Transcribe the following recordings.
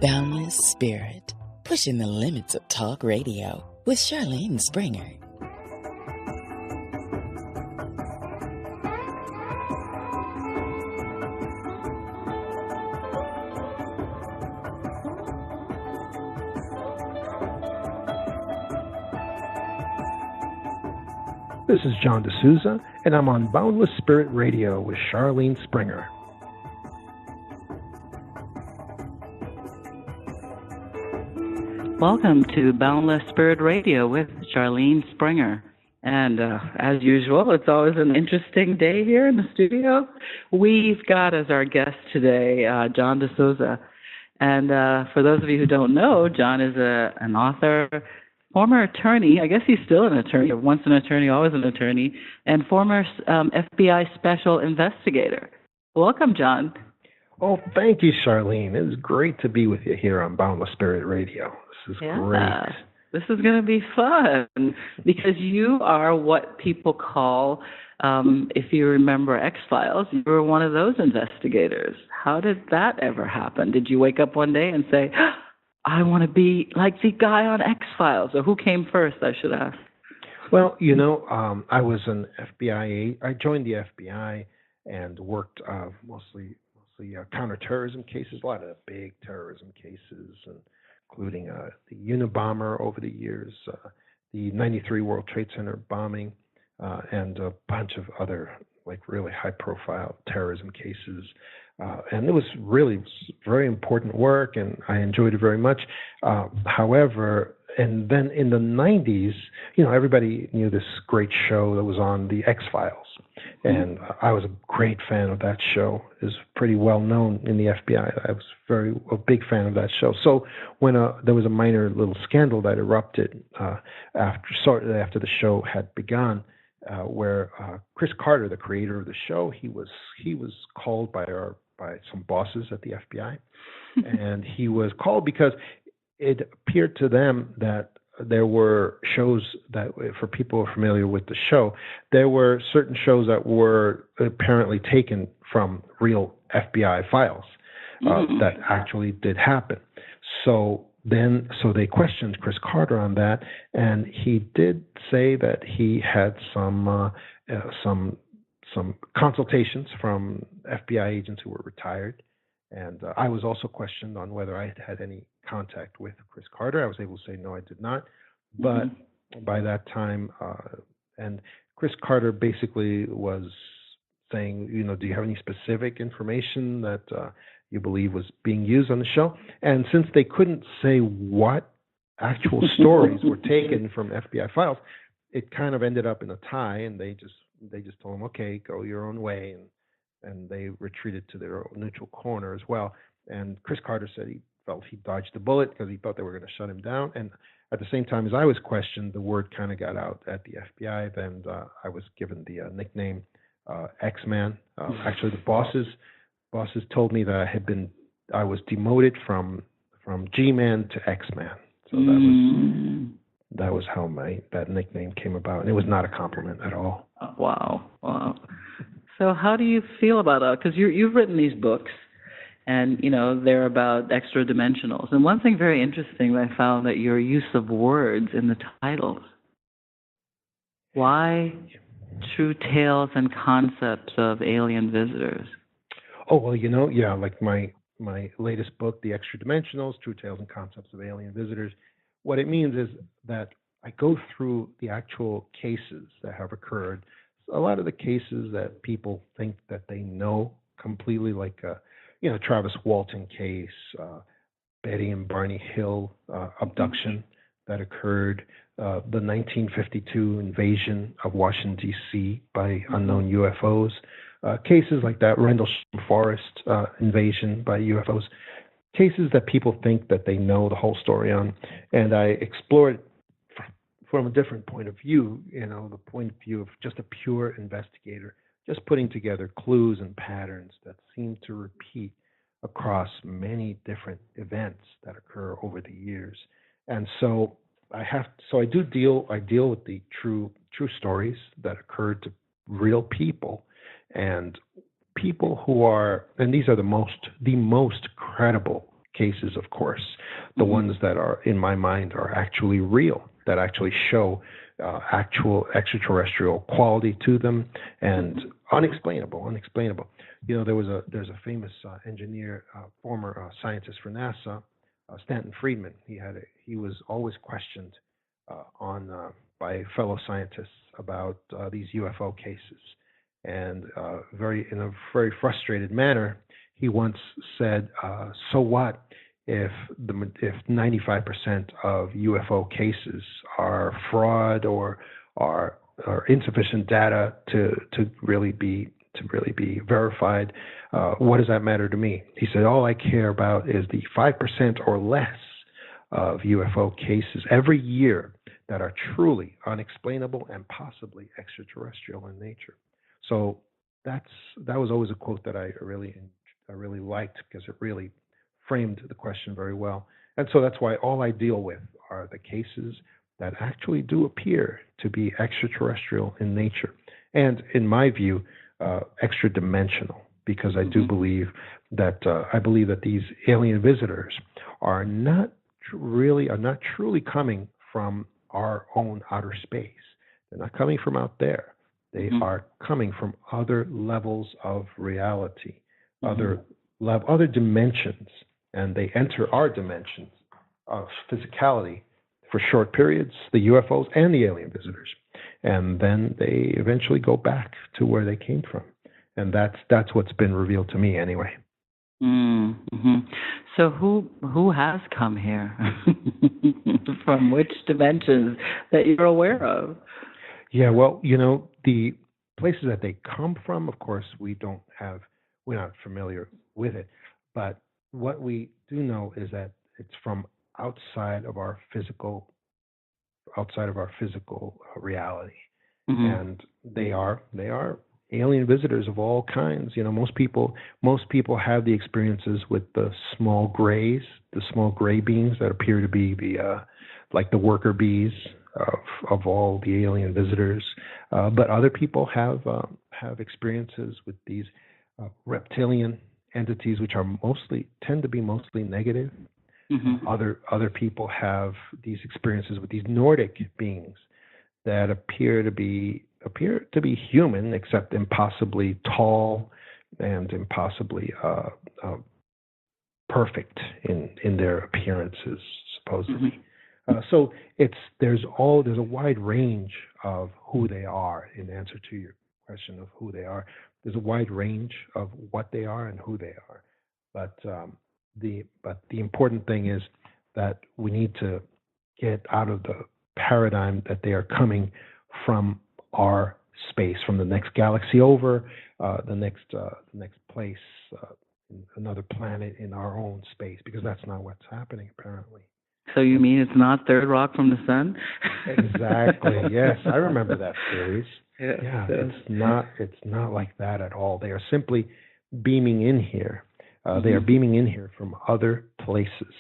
Boundless Spirit, pushing the limits of talk radio with Charlene Springer. This is John Desouza, and I'm on Boundless Spirit Radio with Charlene Springer. Welcome to Boundless Spirit Radio with Charlene Springer. And as usual, it's always an interesting day here in the studio. We've got as our guest today, John Desouza. And for those of you who don't know, John is an author, former attorney. I guess he's still an attorney, once an attorney, always an attorney, and former FBI special investigator. Welcome, John. Oh, thank you, Charlene. It is great to be with you here on Boundless Spirit Radio. This is great. This is going to be fun because you are what people call, if you remember X-Files, you were one of those investigators. How did that ever happen? Did you wake up one day and say, I want to be like the guy on X-Files? Or who came first, I should ask? Well, I was an FBI. I joined the FBI and worked mostly counterterrorism cases, a lot of big terrorism cases, including the Unabomber over the years, the 93 World Trade Center bombing, and a bunch of other really high-profile terrorism cases. And it was really very important work, and I enjoyed it very much. However, and then in the 90s, everybody knew this great show that was on, the X-Files. And I was a great fan of that show. It was pretty well known in the FBI. I was a big fan of that show. So when there was a minor little scandal that erupted after the show had begun, where Chris Carter, the creator of the show, he was called by some bosses at the FBI, and he was called because it appeared to them that there were shows that, for people familiar with the show, there were certain shows that were apparently taken from real FBI files that actually did happen. So they questioned Chris Carter on that, and he did say that he had some consultations from FBI agents who were retired. And I was also questioned on whether I had any contact with Chris Carter. I was able to say, no, I did not. But by that time, and Chris Carter basically was saying, do you have any specific information that you believe was being used on the show? And since they couldn't say what actual stories were taken from FBI files, it kind of ended up in a tie, and they just told him, okay, go your own way, and they retreated to their neutral corner as well. And Chris Carter said he felt he dodged a bullet because he thought they were going to shut him down. And at the same time as I was questioned, the word kind of got out at the FBI. Then I was given the nickname X-Man. Actually, the bosses told me that I was demoted from G-Man to X-Man. So that was how that nickname came about, and it was not a compliment at all. Wow. So how do you feel about it? Because you've written these books, and they're about extra dimensionals. And one thing very interesting that I found, that your use of words in the titles. Why true tales and concepts of alien visitors? Oh well, like my latest book, The Extra Dimensionals: True Tales and Concepts of Alien Visitors. What it means is that I go through the actual cases that have occurred. A lot of the cases that people think that they know completely, like Travis Walton case, Betty and Barney Hill abduction that occurred, the 1952 invasion of Washington, D.C. by unknown UFOs, cases like that, Rendlesham Forest invasion by UFOs, cases that people think that they know the whole story on. And I explored from a different point of view, the point of view of just a pure investigator, just putting together clues and patterns that seem to repeat across many different events that occur over the years. And so I deal with the true stories that occurred to real people, and people who are, and these are the most credible cases, of course. The ones that are, in my mind, are actually real, that actually show actual extraterrestrial quality to them, and unexplainable. You know, there's a famous engineer, former scientist for NASA, Stanton Friedman. He was always questioned by fellow scientists about these UFO cases, and in a very frustrated manner, he once said, "So what if 95% of UFO cases are fraud or are insufficient data to really be verified? What does that matter to me?" He said, "All I care about is the 5% or less of UFO cases every year that are truly unexplainable and possibly extraterrestrial in nature." So that was always a quote that I really liked, because it really framed the question very well. And so that's why all I deal with are the cases that actually do appear to be extraterrestrial in nature, and in my view, extra dimensional, because I do believe that these alien visitors are not truly coming from our own outer space. They're not coming from out there. They are coming from other levels of reality, other dimensions, and they enter our dimensions of physicality for short periods, the UFOs and the alien visitors, and then they eventually go back to where they came from, and that's what's been revealed to me anyway. So who has come here from which dimensions that you're aware of? Yeah, well, you know, the places that they come from, of course, we're not familiar with it, but what we do know is that it's from outside of our physical reality, and they are alien visitors of all kinds. You know, most people have the experiences with the small gray beings that appear to be like the worker bees of all the alien visitors, but other people have experiences with these reptilian entities, which tend to be mostly negative. Other people have these experiences with these Nordic beings that appear to be human, except impossibly tall and impossibly perfect in their appearances, supposedly. So there's a wide range of who they are. In answer to your question of who they are, there's a wide range of what they are and who they are. But the important thing is that we need to get out of the paradigm that they are coming from our space, from the next galaxy over, the next place, another planet in our own space, because that's not what's happening apparently. So you mean it's not third rock from the sun? Exactly. Yes, I remember that series. Yes, yeah, yes. It's not like that at all. They are simply beaming in here. They are beaming in here from other places,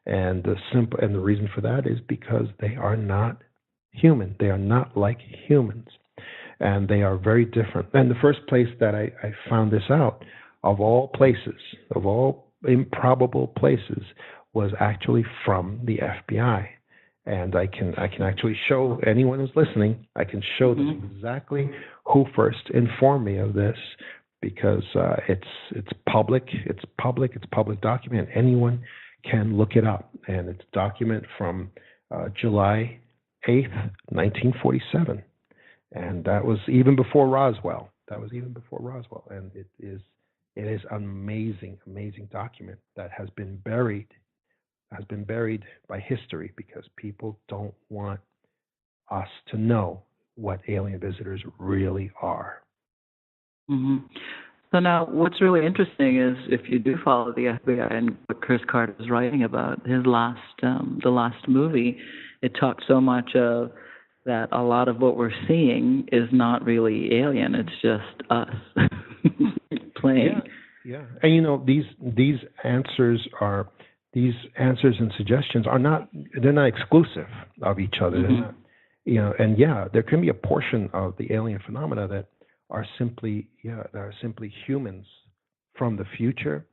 and the reason for that is because they are not human. They are not like humans, and they are very different. And the first place that I found this out, of all places, of all improbable places, was actually from the FBI. And I can actually show anyone who's listening, I can show them exactly who first informed me of this, because it's public document. Anyone can look it up, and it's document from July 8th, 1947, and that was even before Roswell. And it is an amazing document that has been buried by history, because people don't want us to know what alien visitors really are. So now, what's really interesting is, if you do follow the FBI and what Chris Carter is writing about, his the last movie, it talked so much of that a lot of what we're seeing is not really alien; it's just us playing. Yeah. And you know, these answers and suggestions they're not exclusive of each other. They're not, and there can be a portion of the alien phenomena that are simply humans from the future,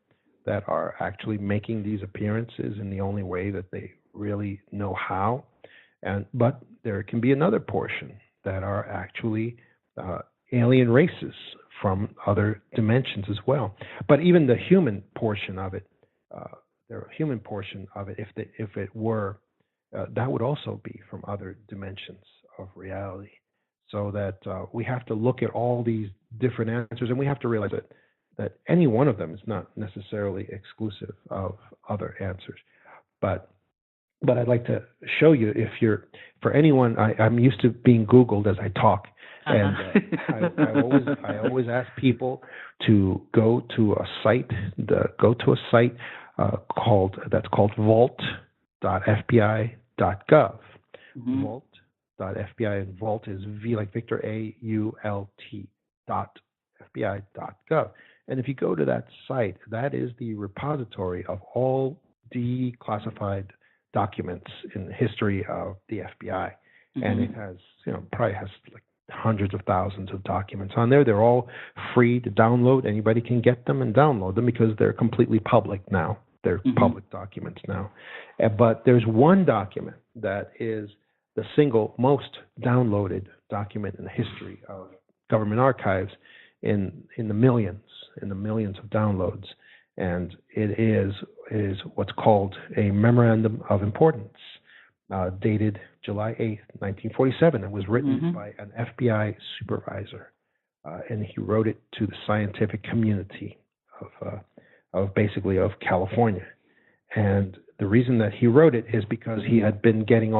that are actually making these appearances in the only way that they really know how. But there can be another portion that are actually alien races from other dimensions as well. But even the human portion of it, if it were, that would also be from other dimensions of reality. So that we have to look at all these different answers, and we have to realize that any one of them is not necessarily exclusive of other answers. But I'd like to show you, for anyone, I'm used to being Googled as I talk. And I always ask people to go to a site, that's called vault.fbi.gov. Mm-hmm. Vault.fbi, and Vault is V like Victor, AULT.fbi.gov. And if you go to that site, that is the repository of all declassified documents in the history of the FBI. Mm-hmm. And it has, probably has like hundreds of thousands of documents on there. They're all free to download. Anybody can get them and download them because they're completely public now. They're mm-hmm. public documents now. But there's one document that is the single most downloaded document in the history of government archives, in the millions of downloads. And it is what's called a memorandum of importance, dated July 8th, 1947. It was written mm-hmm. by an FBI supervisor, and he wrote it to the scientific community of California. And the reason that he wrote it is because he had been getting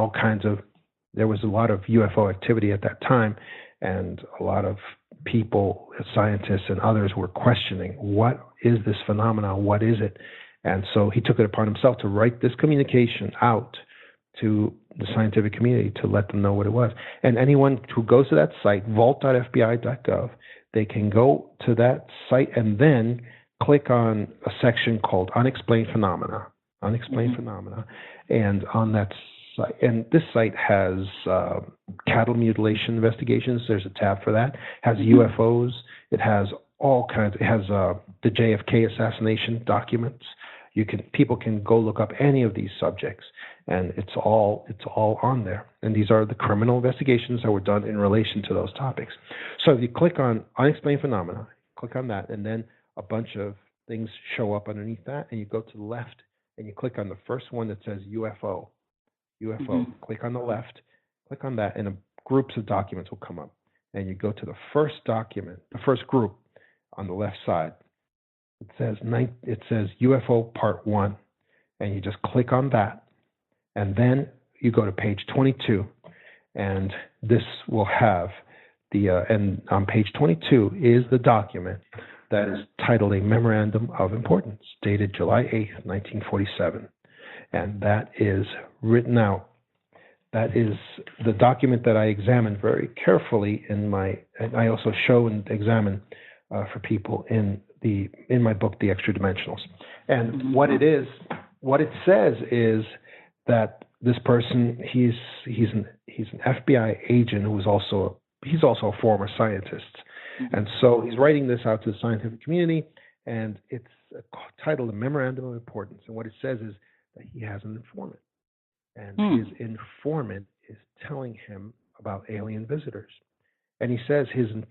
there was a lot of UFO activity at that time, and a lot of people, scientists and others, were questioning, what is this phenomenon? What is it? And so he took it upon himself to write this communication out to the scientific community to let them know what it was. And anyone who goes to that site, vault.fbi.gov, they can go to that site and then click on a section called Unexplained Phenomena. And on that site, and this site has cattle mutilation investigations. There's a tab for that. It has UFOs. It has all kinds. It has the JFK assassination documents. People can go look up any of these subjects, and it's all on there. And these are the criminal investigations that were done in relation to those topics. So if you click on Unexplained Phenomena, click on that, and then a bunch of things show up underneath that, and you go to the left and you click on the first one that says UFO. Mm-hmm. Click on the left, click on that, and groups of documents will come up. And you go to the first document, the first group on the left side. It says UFO Part 1, and you just click on that. And then you go to page 22, and this will have and on page 22 is the document that is titled A Memorandum of Importance, dated July 8th, 1947. And that is written out. That is the document that I examined very carefully and I also show and examine for people in my book, The Extra Dimensionals. And mm-hmm. what it says is that this person, he's an FBI agent who is also a former scientist. Mm-hmm. And so he's writing this out to the scientific community, and it's titled A Memorandum of Importance. And what it says is that he has an informant. And his informant is telling him about alien visitors. And he says the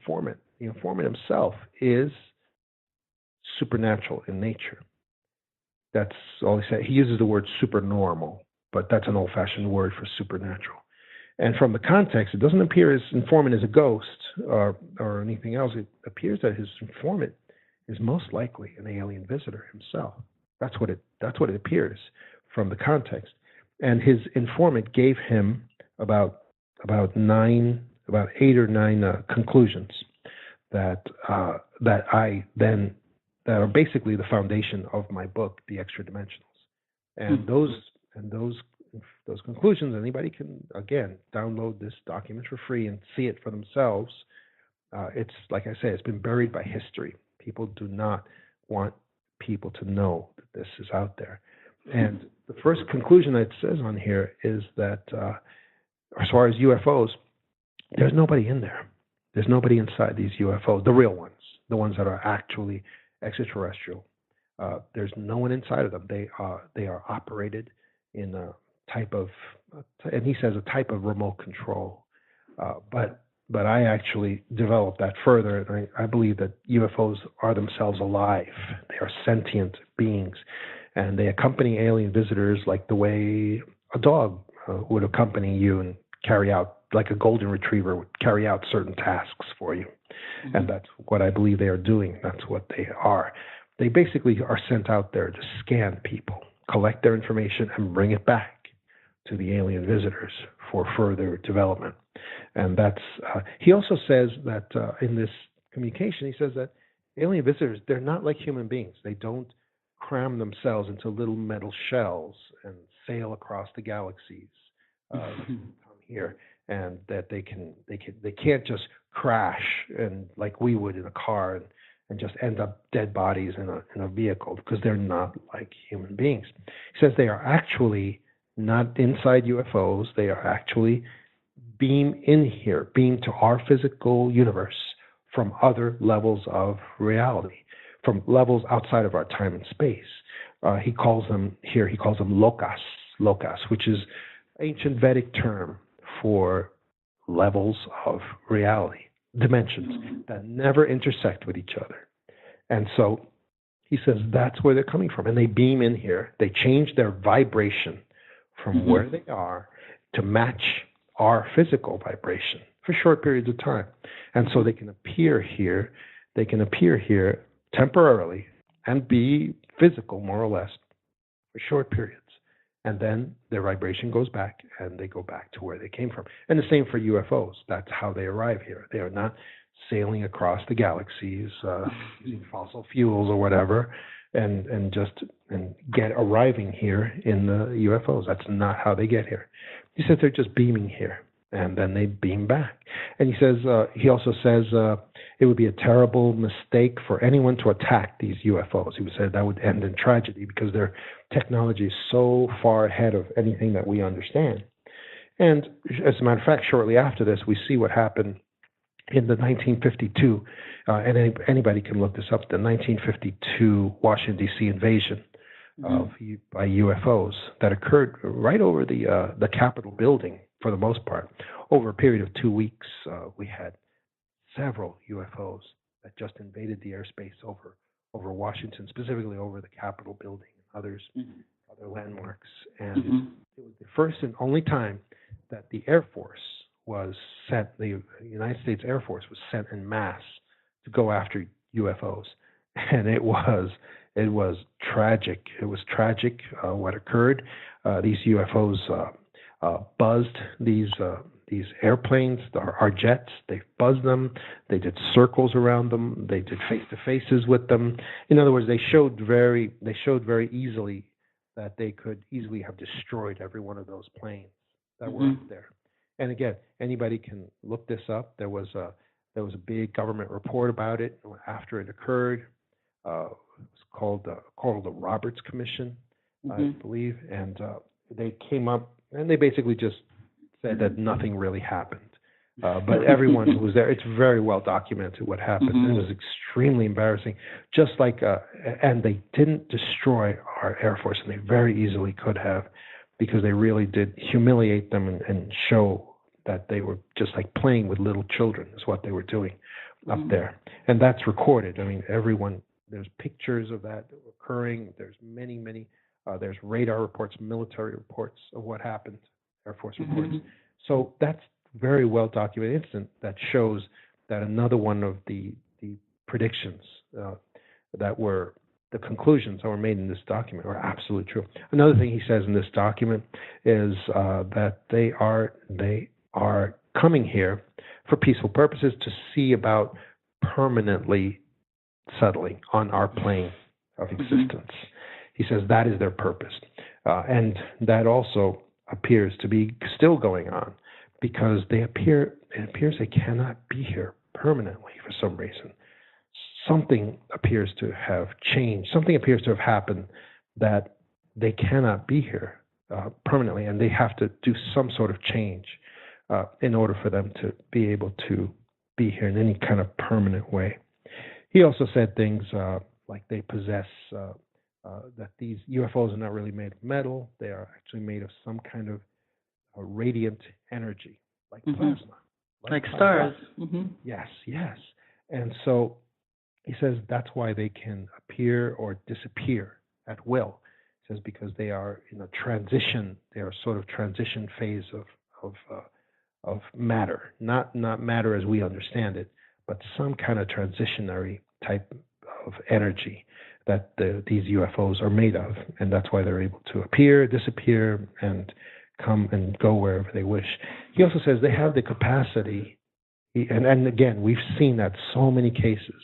informant himself, is supernatural in nature. That's all he said. He uses the word supernormal, but that's an old-fashioned word for supernatural. And from the context, it doesn't appear his informant is a ghost or anything else. It appears that his informant is most likely an alien visitor himself. That's what it appears from the context. And his informant gave him about 8 or 9 conclusions that are basically the foundation of my book, The Extra Dimensionals. And those conclusions, anybody can again download this document for free and see it for themselves. It's like I say, it's been buried by history. People do not want people to know that this is out there. And the first conclusion that it says on here is that as far as UFOs, there's nobody in there. There's nobody inside these UFOs, the real ones, the ones that are actually extraterrestrial. There's no one inside of them. They are operated in a type of, and he says a type of remote control. But I actually developed that further, and I believe that UFOs are themselves alive. They are sentient beings, and they accompany alien visitors like the way a dog would accompany you and carry out, like a golden retriever would carry out certain tasks for you. Mm-hmm. And that's what I believe they are doing. That's what they are. They basically are sent out there to scan people, collect their information, and bring it back to the alien visitors for further development. And that's, he also says that in this communication, he says that alien visitors, they're not like human beings. They don't cram themselves into little metal shells and sail across the galaxies come here, and that they can't just crash and like we would in a car and just end up dead bodies in a vehicle, because they're not like human beings. He says they are actually not inside UFOs. They are actually beamed to our physical universe from other levels of reality, from levels outside of our time and space. He calls them lokas, which is ancient Vedic term for levels of reality, dimensions that never intersect with each other. And so he says that's where they're coming from. And they beam in here. They change their vibration from where they are to match our physical vibration for short periods of time. And so they can appear here. They can appear here temporarily and be physical, more or less, for short periods. And then their vibration goes back, and they go back to where they came from. And the same for UFOs. That's how they arrive here. They are not sailing across the galaxies using fossil fuels or whatever, and arriving here in the UFOs. That's not how they get here. He says they're just beaming here, and then they beam back. And he says, he also says it would be a terrible mistake for anyone to attack these UFOs. He would say that would end in tragedy, because their technology is so far ahead of anything that we understand. And as a matter of fact, shortly after this, we see what happened in the 1952, and anybody can look this up, the 1952 Washington, D.C. invasion by UFOs that occurred right over the Capitol building for the most part. Over a period of 2 weeks, we had several UFOs that just invaded the airspace over Washington, specifically over the Capitol building and other landmarks. And it was the first and only time that the Air Force was sent, the United States Air Force was sent en masse to go after UFOs. And it was tragic. It was tragic what occurred. These UFOs buzzed these airplanes, our jets. They buzzed them. They did circles around them. They did face-to-faces with them. In other words, they showed very easily that they could easily have destroyed every one of those planes that were up there. And again, anybody can look this up. There was a big government report about it after it occurred. It was called the Roberts Commission, I believe, and they came up and they basically just said that nothing really happened. But everyone who was there, it's very well documented what happened. It was extremely embarrassing. Just like, and they didn't destroy our Air Force, and they very easily could have, because they really did humiliate them and show that they were just like playing with little children is what they were doing up there. And that's recorded. I mean, there's pictures of that occurring. There's many, there's radar reports, military reports of what happened, Air Force reports. So that's very well documented incident that shows that another one of the predictions that were the conclusions that were made in this document are absolutely true. Another thing he says in this document is that they are coming here for peaceful purposes, to see about permanently settling on our plane of existence. He says that is their purpose. And that also appears to be still going on, because it appears they cannot be here permanently for some reason. Something appears to have changed. Something appears to have happened that they cannot be here permanently, and they have to do some sort of change in order for them to be able to be here in any kind of permanent way. He also said things like they possess, that these UFOs are not really made of metal. They are actually made of some kind of radiant energy, like plasma. Like stars. Yes, yes. And so he says that's why they can appear or disappear at will. He says because they are in a transition, they are sort of transition phase of matter, not matter as we understand it, but some kind of transitionary type of energy that these UFOs are made of, and that's why they're able to appear, disappear, and come and go wherever they wish. He also says they have the capacity, and again, we've seen that so many cases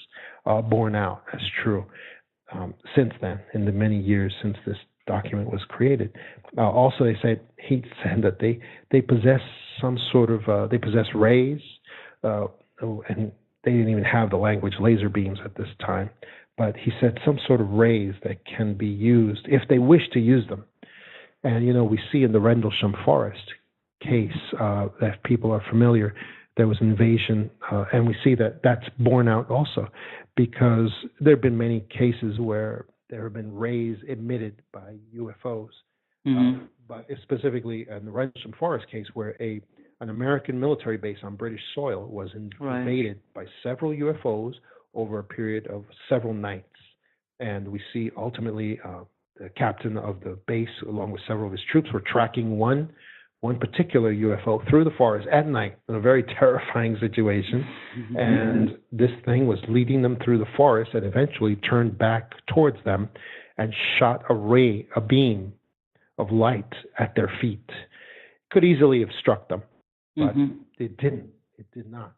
borne out as true since then, in the many years since this document was created. Also, he said that they possess some sort of, they possess rays, and they didn't even have the language laser beams at this time, but he said some sort of rays that can be used if they wish to use them. And, we see in the Rendlesham Forest case, that if people are familiar, there was invasion, and we see that that's borne out also, because there have been many cases where there have been rays emitted by UFOs, but specifically in the Rendlesham Forest case, where an American military base on British soil was invaded by several UFOs over a period of several nights. And we see ultimately the captain of the base, along with several of his troops, were tracking one particular UFO through the forest at night in a very terrifying situation. And this thing was leading them through the forest and eventually turned back towards them and shot a beam of light at their feet. Could easily have struck them, but it didn't. It did not.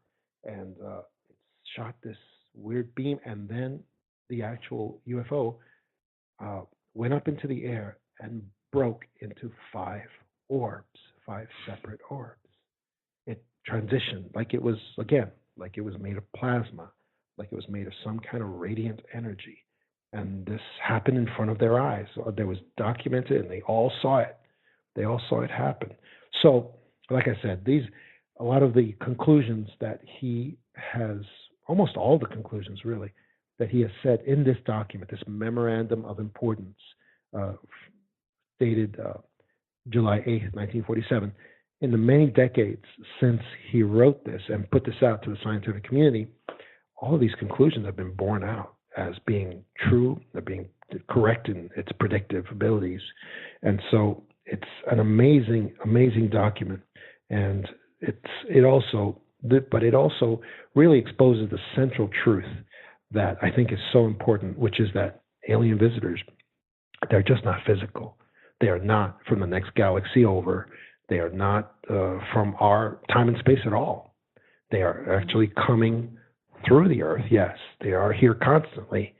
And it shot this weird beam, and then the actual UFO went up into the air and broke into 5 separate orbs. It transitioned like it was made of plasma, like it was made of some kind of radiant energy. And this happened in front of their eyes. There was documented, and they all saw it. They all saw it happen. So, like I said, a lot of the conclusions that he has, almost all the conclusions really, that he has said in this document, this memorandum of importance, dated July 8th, 1947, in the many decades since he wrote this and put this out to the scientific community, all of these conclusions have been borne out as being true, they're being correct in its predictive abilities. And so it's an amazing, amazing document. And it also really exposes the central truth that I think is so important, which is that alien visitors, they're just not physical. They are not from the next galaxy over. They are not from our time and space at all. They are actually coming through the Earth. Yes, they are here constantly,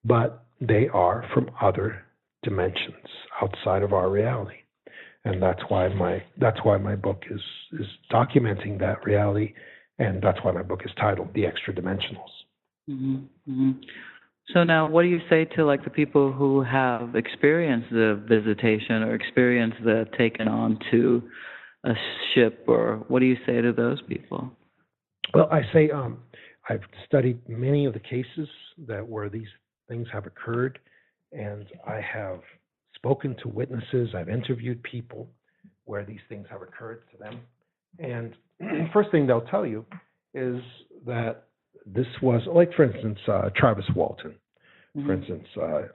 but they are from other dimensions outside of our reality. And that's why my book is documenting that reality, and that's why my book is titled The Extra Dimensionals. So now, what do you say to the people who have experienced the visitation or experienced the taken on to a ship, or what do you say to those people? Well, I say I've studied many of the cases where these things have occurred, and I have spoken to witnesses. I've interviewed people where these things have occurred to them. And first thing they'll tell you is that this was, like, for instance, Travis Walton. For instance, I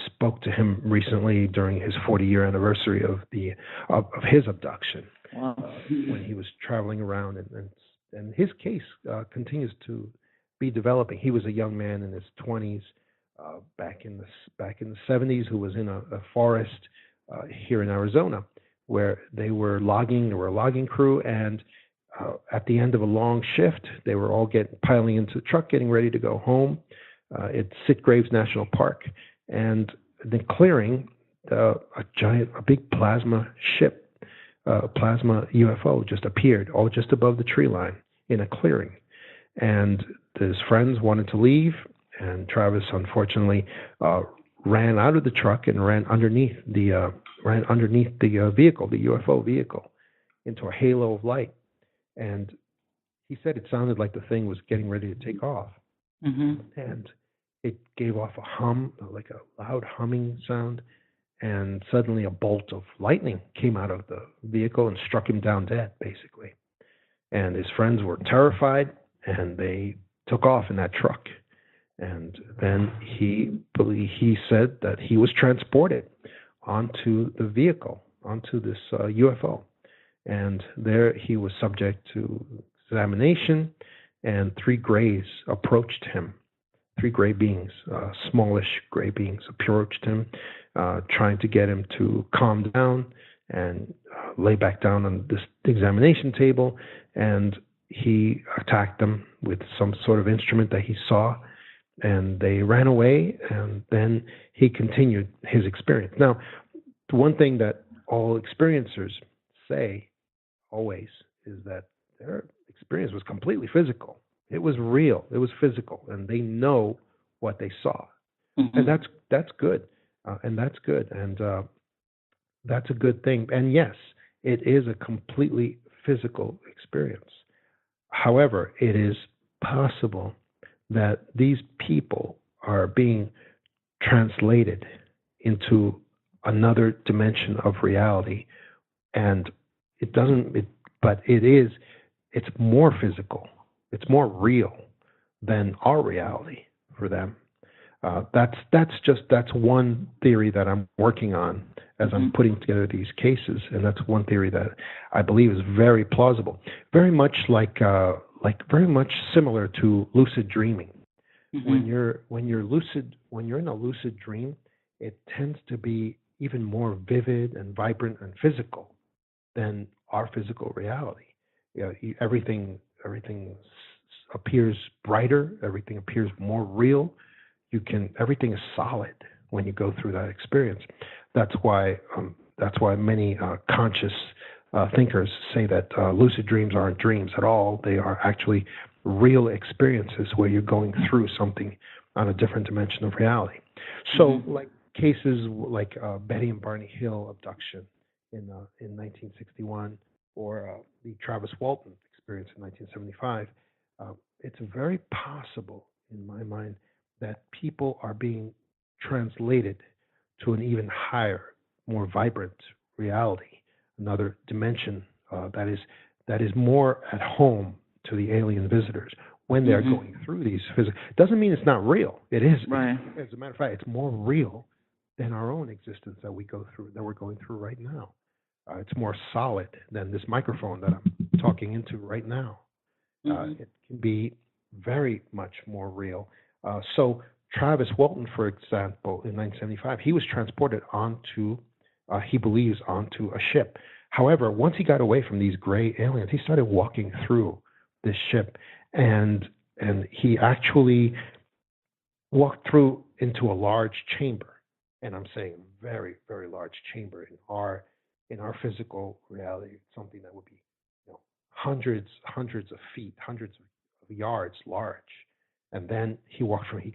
spoke to him recently during his 40-year anniversary of his abduction. Wow. When he was traveling around, and his case continues to be developing. He was a young man in his 20s, back in the 70s, who was in a forest here in Arizona, where they were logging. There were a logging crew, and at the end of a long shift, they were all piling into the truck, getting ready to go home. It's Sitgraves National Park, and the clearing, a big plasma ship, plasma UFO just appeared, all just above the tree line in a clearing. And his friends wanted to leave, and Travis, unfortunately, ran out of the truck and ran underneath the vehicle, the UFO vehicle, into a halo of light. And he said it sounded like the thing was getting ready to take off. And it gave off a hum, like a loud humming sound, and suddenly a bolt of lightning came out of the vehicle and struck him down dead, basically. And his friends were terrified, and they took off in that truck. And then he said that he was transported onto the vehicle, onto this UFO. And there he was subject to examination, and 3 grays approached him. 3 gray beings, smallish gray beings, approached him, trying to get him to calm down and lay back down on this examination table. And he attacked them with some sort of instrument that he saw, and they ran away, and then he continued his experience. Now, the one thing that all experiencers say always is that their experience was completely physical. It was real. It was physical, and they know what they saw, and that's good, and that's good, and that's a good thing. And yes, it is a completely physical experience. However, it is possible that these people are being translated into another dimension of reality, and it's more physical. It's more real than our reality for them. That's one theory that I'm working on as I'm putting together these cases, and that's one theory that I believe is very plausible, very much very much similar to lucid dreaming. When you're in a lucid dream, it tends to be even more vivid and vibrant and physical than our physical reality. Everything appears brighter. Everything appears more real. Everything is solid when you go through that experience. That's why many conscious thinkers say that lucid dreams aren't dreams at all. They are actually real experiences where you're going through something on a different dimension of reality. So, like cases like Betty and Barney Hill abduction in 1961, or the Travis Walton experience in 1975, it's very possible, in my mind, that people are being translated to an even higher, more vibrant reality, another dimension that is more at home to the alien visitors when they're going through these physical. Doesn't mean it's not real. It is. Right. As a matter of fact, it's more real than our own existence that we're going through right now. It's more solid than this microphone that I'm talking into right now. It can be very much more real. So Travis Walton, for example, in 1975, he was transported onto, he believes, onto a ship. However, once he got away from these gray aliens, he started walking through this ship, and he actually walked through into a large chamber. And I'm saying very, very large chamber in our physical reality, something that would be, hundreds of feet, hundreds of yards large. And then he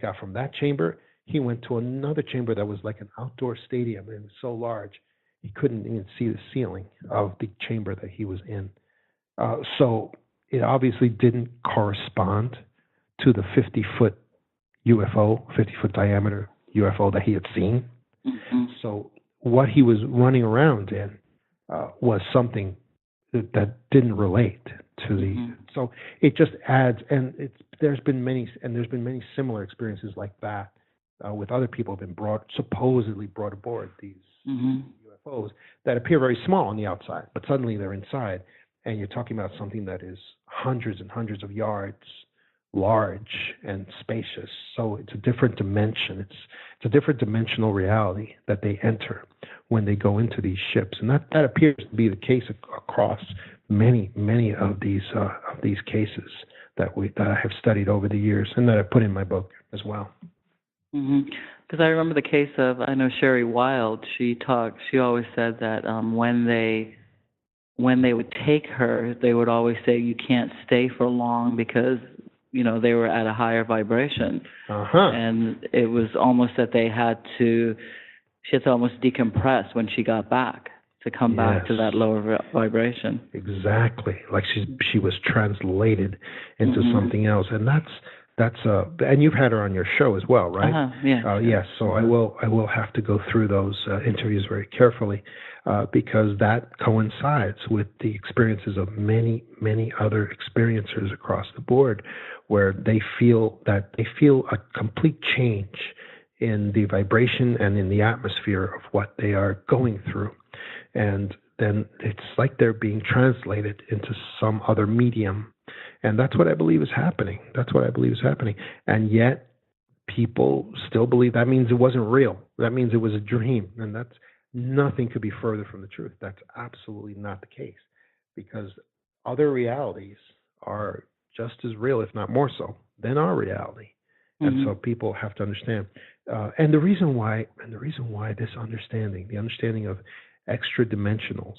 got from that chamber, he went to another chamber that was like an outdoor stadium, and it was so large he couldn't even see the ceiling of the chamber that he was in. So it obviously didn't correspond to the 50-foot UFO, 50-foot diameter UFO that he had seen. So what he was running around in was something that didn't relate to the. So it just adds, and there's been many similar experiences like that with other people who've been supposedly brought aboard these UFOs that appear very small on the outside, but suddenly they're inside, and you're talking about something that is hundreds and hundreds of yards large and spacious. So it's a different dimension. It's a different dimensional reality that they enter when they go into these ships, and that appears to be the case across many of these cases that I have studied over the years, and that I put in my book as well. Because I remember the case of, I know Sherry Wild. She always said that when they would take her, they would always say you can't stay for long because they were at a higher vibration, and it was almost that she had to almost decompress when she got back to come back to that lower vibration. Exactly, like she was translated into something else, and and you've had her on your show as well, right? Yeah. Yes. So I will have to go through those interviews very carefully because that coincides with the experiences of many, many other experiencers across the board, where they feel a complete change in the vibration and in the atmosphere of what they are going through, and then it's like they're being translated into some other medium. And that's what I believe is happening. And yet people still believe that means it wasn't real. That means it was a dream. And that's nothing could be further from the truth. That's absolutely not the case, because other realities are just as real, if not more so, than our reality. And so people have to understand. And the reason why this understanding, the understanding of the extra dimensional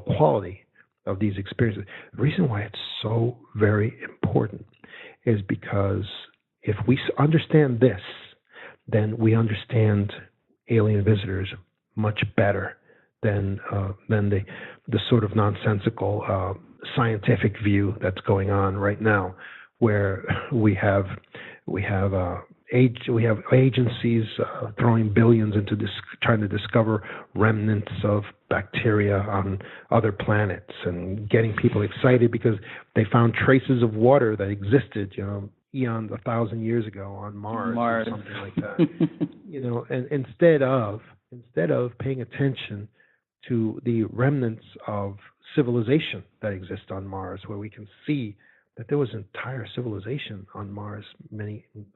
quality of these experiences, the reason why it's so very important is because if we understand this, then we understand alien visitors much better than the sort of nonsensical scientific view that's going on right now, where we have agencies throwing billions into trying to discover remnants of bacteria on other planets and getting people excited because they found traces of water that existed, eons, 1,000 years ago on Mars. Or something like that. And instead of paying attention to the remnants of civilization that exist on Mars, where we can see that there was an entire civilization on Mars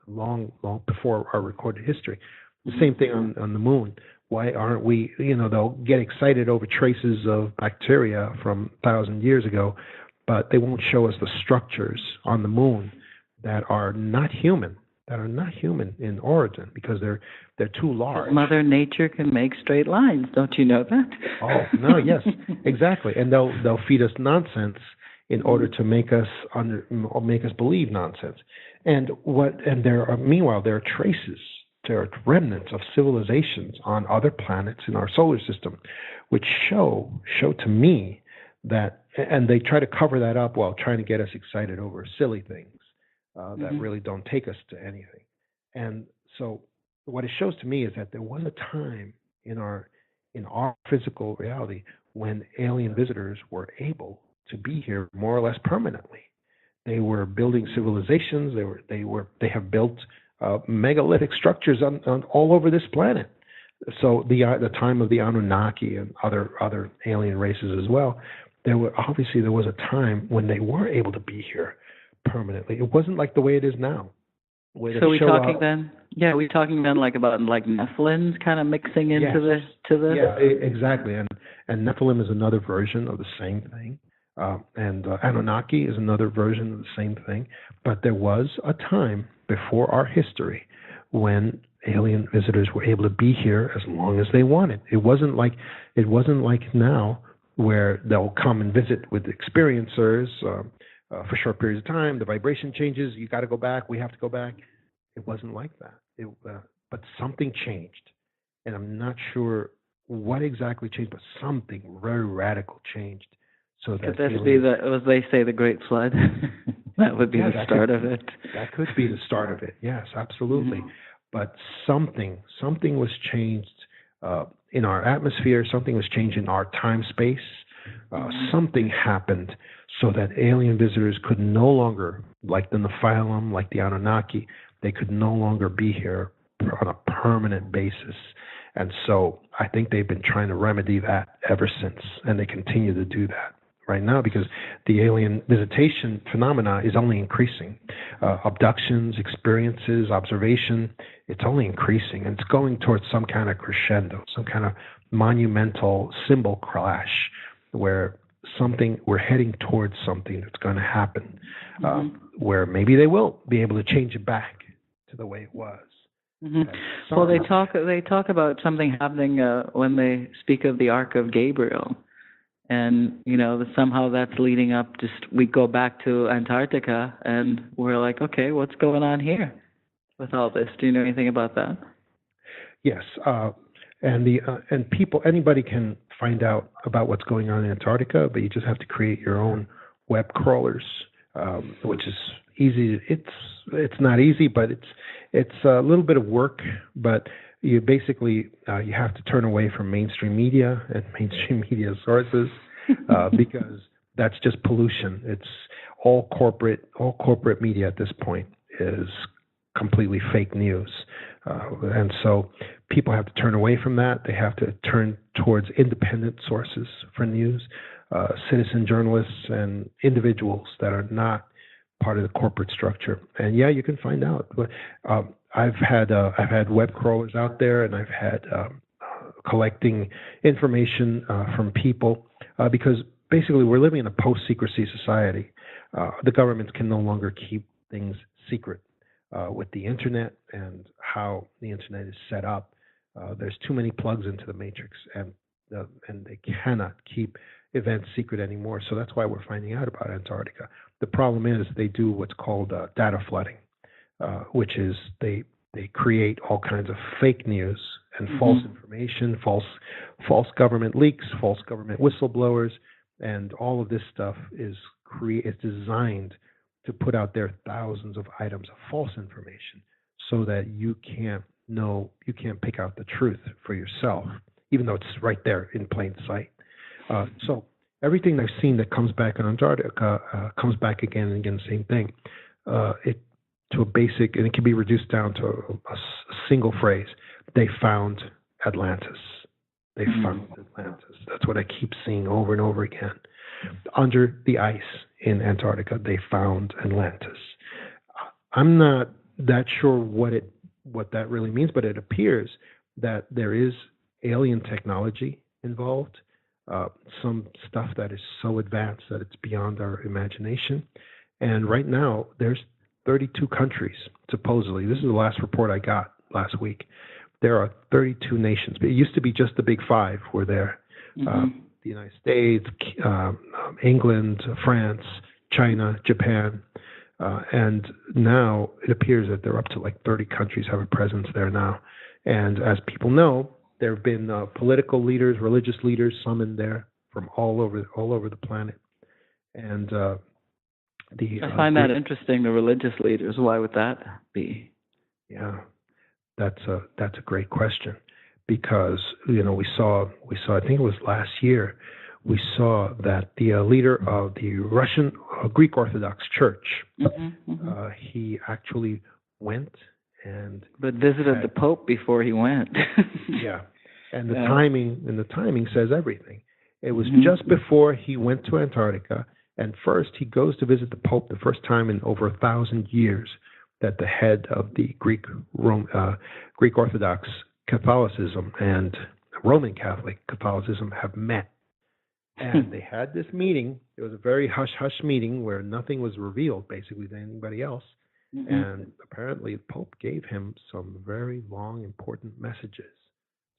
long before our recorded history. The same thing on the moon. Why aren't we, they'll get excited over traces of bacteria from 1,000 years ago, but they won't show us the structures on the moon that are not human in origin, because they're too large. Mother Nature can make straight lines, don't you know that? Oh, no, yes, exactly. And they'll feed us nonsense in order to make us believe nonsense. Meanwhile, there are traces, there are remnants of civilizations on other planets in our solar system, which show to me that, and they try to cover that up while trying to get us excited over silly things that really don't take us to anything. And so what it shows to me is that there was a time in our physical reality when alien visitors were able to be here more or less permanently. They were building civilizations. They have built megalithic structures on all over this planet. So the time of the Anunnaki and other alien races as well, there was a time when they were able to be here permanently. It wasn't like the way it is now. So we're talking then? Yeah, we're talking then about Nephilims kind of mixing into this. Yeah, exactly. And Nephilim is another version of the same thing. And Anunnaki is another version of the same thing. But there was a time before our history when alien visitors were able to be here as long as they wanted. It wasn't like now, where they'll come and visit with experiencers for short periods of time. The vibration changes. You got to go back. We have to go back. It wasn't like that. But something changed, and I'm not sure what exactly changed, but something very radical changed. So could this be as they say, the Great Flood? That would be the start of it. That could be the start of it. Yes, absolutely. But something was changed in our atmosphere. Something was changed in our time space. Something happened so that alien visitors could no longer, like the Nephilim, like the Anunnaki, they could no longer be here on a permanent basis. And so I think they've been trying to remedy that ever since, and they continue to do that right now because the alien visitation phenomena is only increasing. Abductions, experiences, observation, it's only increasing, and it's going towards some kind of crescendo, some kind of monumental symbol clash where we're heading towards something that's going to happen, where maybe they will be able to change it back to the way it was. Well, they talk about something happening when they speak of the Ark of Gabriel, and somehow that's leading up. We go back to Antarctica, and we're like, okay, what's going on here with all this? Do you know anything about that? Yes, and anybody can find out about what's going on in Antarctica, but you just have to create your own web crawlers, which is easy. It's not easy, but it's a little bit of work. But you basically you have to turn away from mainstream media and mainstream media sources because that's just pollution. It's all corporate media at this point is completely fake news. And so people have to turn away from that. They have to turn towards independent sources for news, citizen journalists and individuals that are not part of the corporate structure. And yeah, you can find out. But I've had web crawlers out there, and I've had collecting information from people because basically we're living in a post-secrecy society. The governments can no longer keep things secret. With the internet and how the internet is set up, there's too many plugs into the matrix, and they cannot keep events secret anymore. So that's why we're finding out about Antarctica. The problem is they do what's called data flooding, which is they create all kinds of fake news and false information, false government leaks, false government whistleblowers, and all of this stuff is designed to put out there thousands of items of false information so that you can't pick out the truth for yourself, even though it's right there in plain sight. So everything I've seen that comes back in Antarctica comes back again and again, same thing. To a basic, and it can be reduced down to a single phrase. They found Atlantis. They found Atlantis. That's what I keep seeing over and over again. Under the ice in Antarctica, they found Atlantis. I'm not that sure what that really means, but it appears that there is alien technology involved, some stuff that is so advanced that it's beyond our imagination. And right now, there's 32 countries, supposedly. This is the last report I got last week. There are 32 nations. But it used to be just the big five were there. The United States, England, France, China, Japan. And now it appears that they're up to like 30 countries have a presence there now. And as people know, there have been political leaders, religious leaders summoned there from all over the planet. And I find that interesting, the religious leaders. Why would that be? Yeah, that's a great question. Because we saw I think it was last year, we saw that the leader of the Russian Greek Orthodox Church, he actually went but visited the Pope before he went. Yeah, and the timing says everything. It was just before he went to Antarctica, and first he goes to visit the Pope the first time in over 1,000 years that the head of the Greek Orthodox Catholicism and Roman Catholic Catholicism have met. And they had this meeting. It was a very hush-hush meeting where nothing was revealed, basically, to anybody else. And apparently the Pope gave him some very long, important messages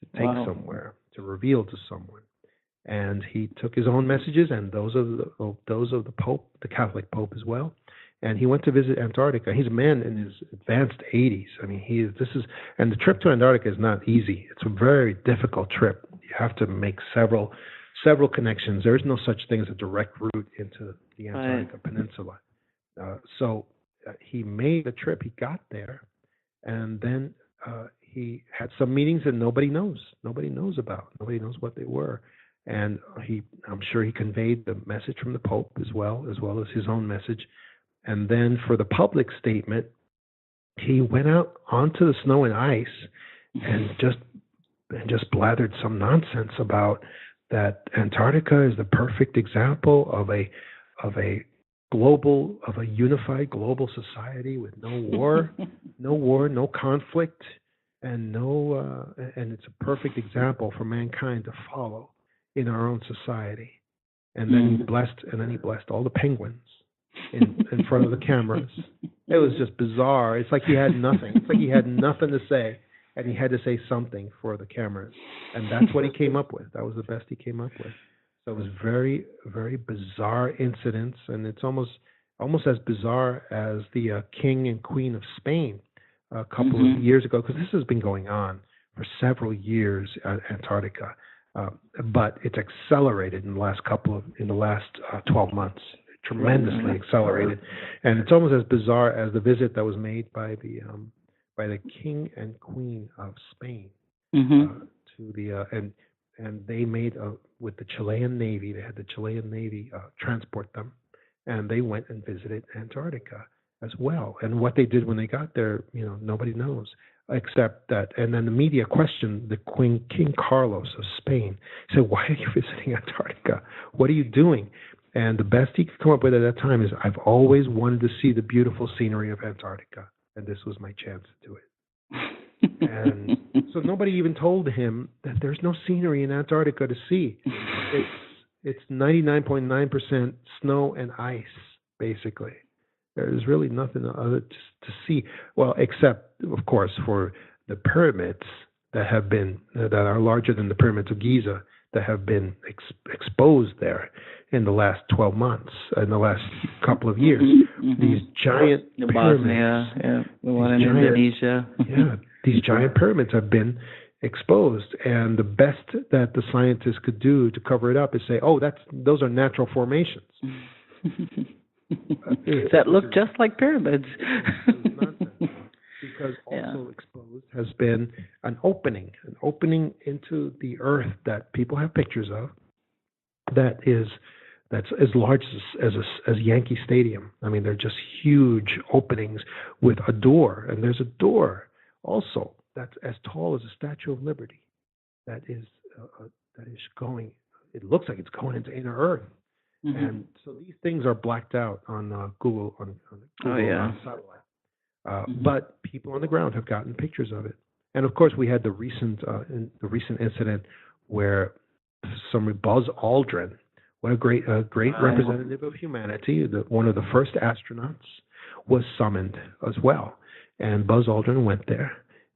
to take somewhere, to reveal to someone. And he took his own messages and those of the Pope, the Catholic Pope as well. And he went to visit Antarctica. He's a man in his advanced 80s. I mean, and the trip to Antarctica is not easy. It's a very difficult trip. You have to make several connections. There is no such thing as a direct route into the Antarctica Peninsula. So he made the trip. He got there, and then he had some meetings that nobody knows about. Nobody knows what they were. And I'm sure he conveyed the message from the Pope as well as his own message. And then for the public statement, he went out onto the snow and ice and just blathered some nonsense about that Antarctica is the perfect example of a unified global society with no war, no conflict, and and it's a perfect example for mankind to follow in our own society. And then he blessed all the penguins in front of the cameras. It was just bizarre. It's like he had nothing. It's like he had nothing to say, and he had to say something for the cameras. And that's what he came up with. That was the best he came up with. So it was very, very bizarre incidents, and it's almost as bizarre as the King and Queen of Spain a couple of years ago, because this has been going on for several years at Antarctica, but it's accelerated in the last 12 months. tremendously accelerated, and it's almost as bizarre as the visit that was made by the King and Queen of Spain to the and they made with the Chilean Navy. They had the Chilean Navy transport them, and they went and visited Antarctica as well. And what they did when they got there, nobody knows, except that. And then the media questioned the King Carlos of Spain. Said, "Why are you visiting Antarctica? What are you doing?" And the best he could come up with at that time is, "I've always wanted to see the beautiful scenery of Antarctica, and this was my chance to do it." And so nobody even told him that there's no scenery in Antarctica to see. It's 99.9% snow and ice, basically. There's really nothing other to see. Well, except, of course, for the pyramids that are larger than the pyramids of Giza, that have been exposed there in the last 12 months, in the last couple of years. These giant pyramids. Bosnia, the one in Indonesia. These giant pyramids have been exposed, and the best that the scientists could do to cover it up is say, "Oh, those are natural formations." That look just like pyramids. Because also exposed has been an opening into the earth that people have pictures of. That's as large as Yankee Stadium. I mean, they're just huge openings with a door, and there's a door also that's as tall as a Statue of Liberty. That is going. It looks like it's going into inner Earth. And so these things are blacked out on Google satellite. But people on the ground have gotten pictures of it. And of course, we had the recent incident where Buzz Aldrin, what a great representative of humanity, one of the first astronauts, was summoned as well. And Buzz Aldrin went there,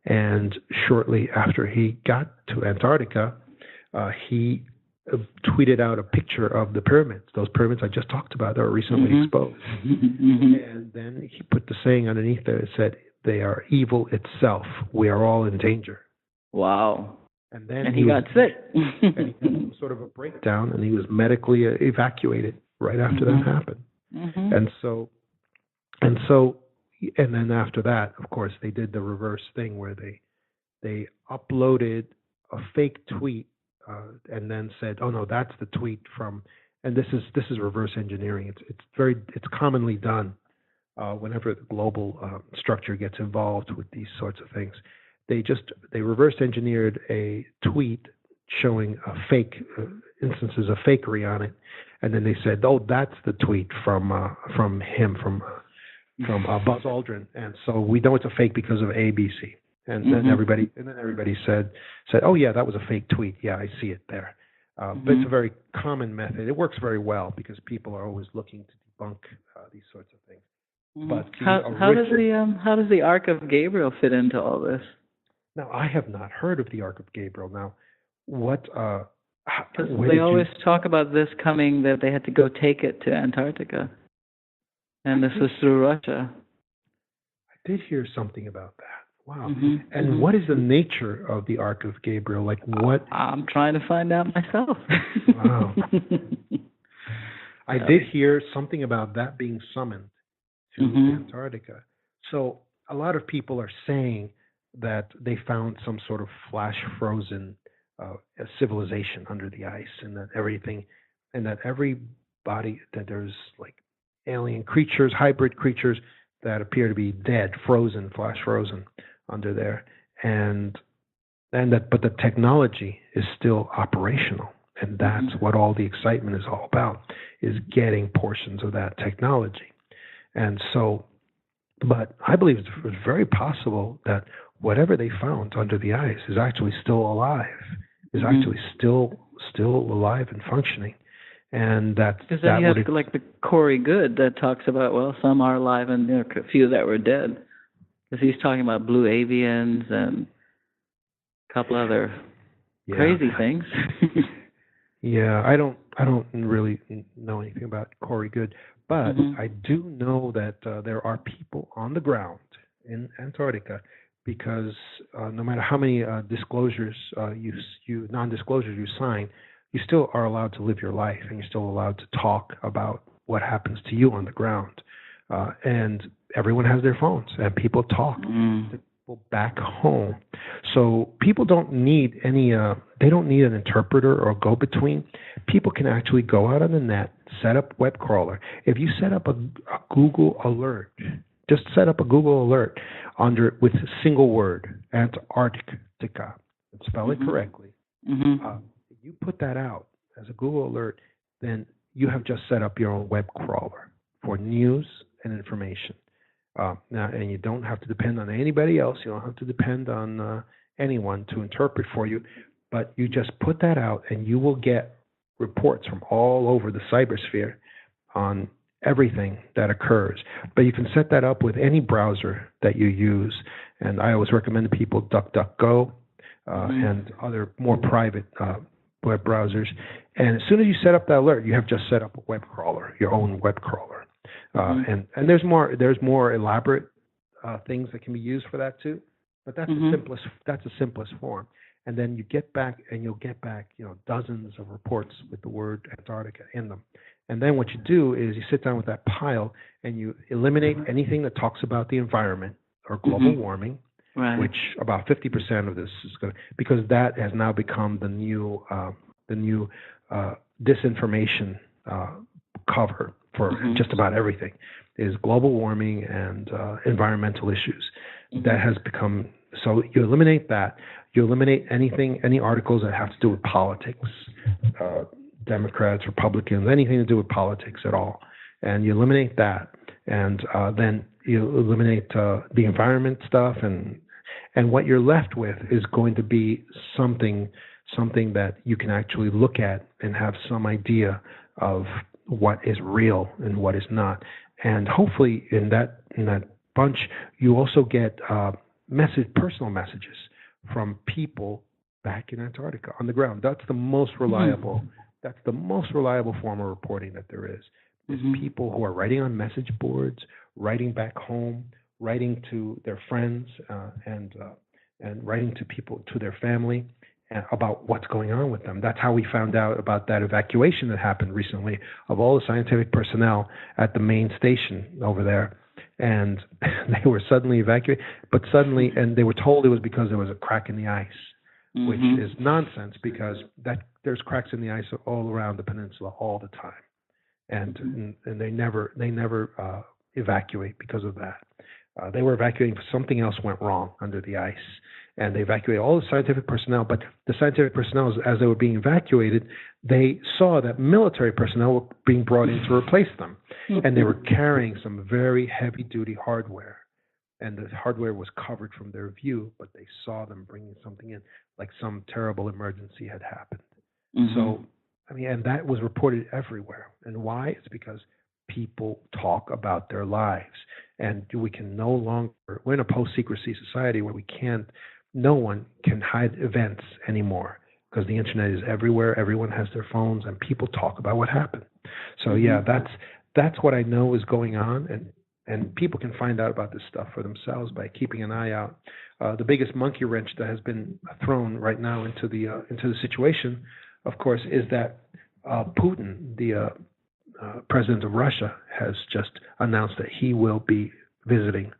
and shortly after he got to Antarctica, he tweeted out a picture of the pyramids, those pyramids I just talked about that were recently exposed. And then he put the saying underneath there. It said, "They are evil itself. We are all in danger." Wow. And then he got sick. And he had sort of a breakdown, and he was medically evacuated right after that happened. And then after that, of course, they did the reverse thing where they uploaded a fake tweet and then said, "Oh no, that's the tweet from." And this is reverse engineering. It's commonly done whenever the global structure gets involved with these sorts of things. They reverse engineered a tweet showing a fake instances of fakery on it, and then they said, "Oh, that's the tweet from Buzz Aldrin," and so we know it's a fake because of ABC. And then everybody said, "Oh yeah, that was a fake tweet. Yeah, I see it there." But it's a very common method. It works very well because people are always looking to debunk these sorts of things. But how does the Ark of Gabriel fit into all this? Now, I have not heard of the Ark of Gabriel. Now, what? Because they always talk about this coming, that they had to go take it to Antarctica, and this was through Russia. I did hear something about that. Wow. And what is the nature of the Ark of Gabriel? Like what? I'm trying to find out myself. Wow. I did hear something about that being summoned to Antarctica. So a lot of people are saying that they found some sort of flash frozen civilization under the ice, and that that there's like alien creatures, hybrid creatures that appear to be dead, flash frozen under there, but the technology is still operational, and that's what all the excitement is all about, is getting portions of that technology. And so, but I believe it's very possible that whatever they found under the ice is actually still alive, is actually still alive and functioning. And that's because then you have like the Corey Good that talks about, well, some are alive and there are a few that were dead. Because he's talking about blue avians and a couple other crazy things. Yeah, I don't really know anything about Corey Good, but I do know that there are people on the ground in Antarctica, because no matter how many non-disclosures you sign, you still are allowed to live your life, and you're still allowed to talk about what happens to you on the ground. And everyone has their phones, and people talk to people back home. So people don't need they don't need an interpreter or a go-between. People can actually go out on the net, set up web crawler. If you set up a Google alert, just set up a Google alert with a single word, Antarctica, and spell it correctly. If you put that out as a Google alert, then you have just set up your own web crawler for news and information. Now, and you don't have to depend on anybody else. You don't have to depend on anyone to interpret for you. But you just put that out, and you will get reports from all over the cybersphere on everything that occurs. But you can set that up with any browser that you use. And I always recommend to people DuckDuckGo and other more private web browsers. And as soon as you set up that alert, you have just set up a web crawler, your own web crawler. And there's more elaborate things that can be used for that too. But that's the simplest form. And then you'll get back, dozens of reports with the word Antarctica in them. And then what you do is you sit down with that pile and you eliminate anything that talks about the environment or global warming, which about 50% of this is going to, because that has now become the new disinformation cover for just about everything, is global warming and environmental issues. That has become, so you eliminate that. You eliminate any articles that have to do with politics, Democrats, Republicans, anything to do with politics at all. And you eliminate that. And then you eliminate the environment stuff. And what you're left with is going to be something that you can actually look at and have some idea of what is real and what is not. And hopefully in that bunch, you also get personal messages from people back in Antarctica on the ground. That's the most reliable. That's the most reliable form of reporting that there is. Is people who are writing on message boards, writing back home, writing to their friends, and writing to people, to their family, about what's going on with them. That's how we found out about that evacuation that happened recently of all the scientific personnel at the main station over there. And they were suddenly evacuated, and they were told it was because there was a crack in the ice, which is nonsense, because there's cracks in the ice all around the peninsula all the time. And they never evacuate because of that. They were evacuating because something else went wrong under the ice. And they evacuated all the scientific personnel, but the scientific personnel, as they were being evacuated, they saw that military personnel were being brought in to replace them. And they were carrying some very heavy-duty hardware. And the hardware was covered from their view, but they saw them bringing something in, like some terrible emergency had happened. So, and that was reported everywhere. And why? It's because people talk about their lives. And we can no longer, we're in a post-secrecy society where no one can hide events anymore, because the internet is everywhere. Everyone has their phones, and people talk about what happened. So that's what I know is going on, and people can find out about this stuff for themselves by keeping an eye out. The biggest monkey wrench that has been thrown right now into the situation, of course, is that Putin, the president of Russia, has just announced that he will be visiting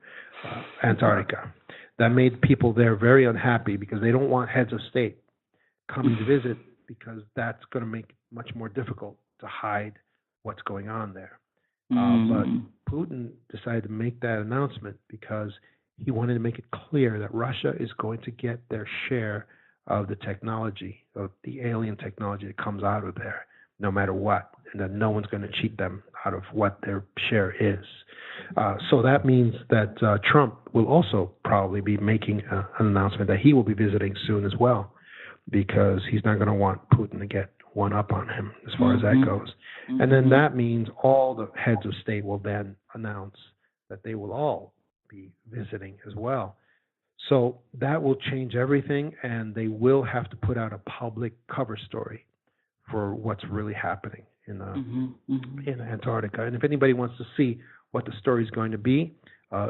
Antarctica. That made people there very unhappy, because they don't want heads of state coming to visit, because that's going to make it much more difficult to hide what's going on there. But Putin decided to make that announcement because he wanted to make it clear that Russia is going to get their share of the technology, of the alien technology that comes out of there, no matter what, and that no one's going to cheat them out of what their share is. So that means that Trump will also probably be making an announcement that he will be visiting soon as well, because he's not going to want Putin to get one up on him as far as that goes. And then that means all the heads of state will then announce that they will all be visiting as well. So that will change everything, and they will have to put out a public cover story for what's really happening in Antarctica. And if anybody wants to see what the story is going to be,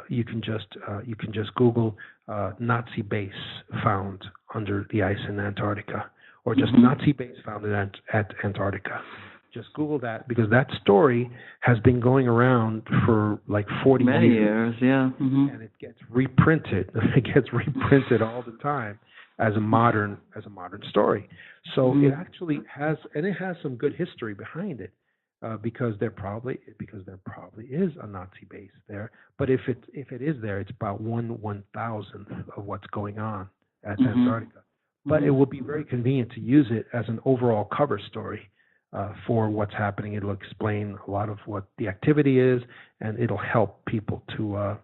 you can just Google Nazi base found under the ice in Antarctica, or just Nazi base found at Antarctica. Just Google that, because that story has been going around for like 40 many years, yeah. And it gets reprinted. It gets reprinted all the time as a modern story. So it actually has, and it has some good history behind it, because there probably is a Nazi base there. But if it is there, it's about 1/1000th of what's going on at Antarctica. But it will be very convenient to use it as an overall cover story for what's happening. It'll explain a lot of what the activity is, and it'll help people to